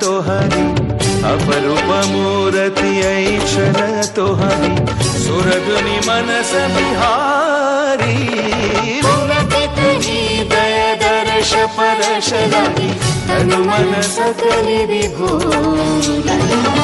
तो हरि अपरूप मूर्ति ऐक्षण तो हरि सुरगुनि मनस बिहारी दय दर्श परश लगी तनु मन सकल विभोर।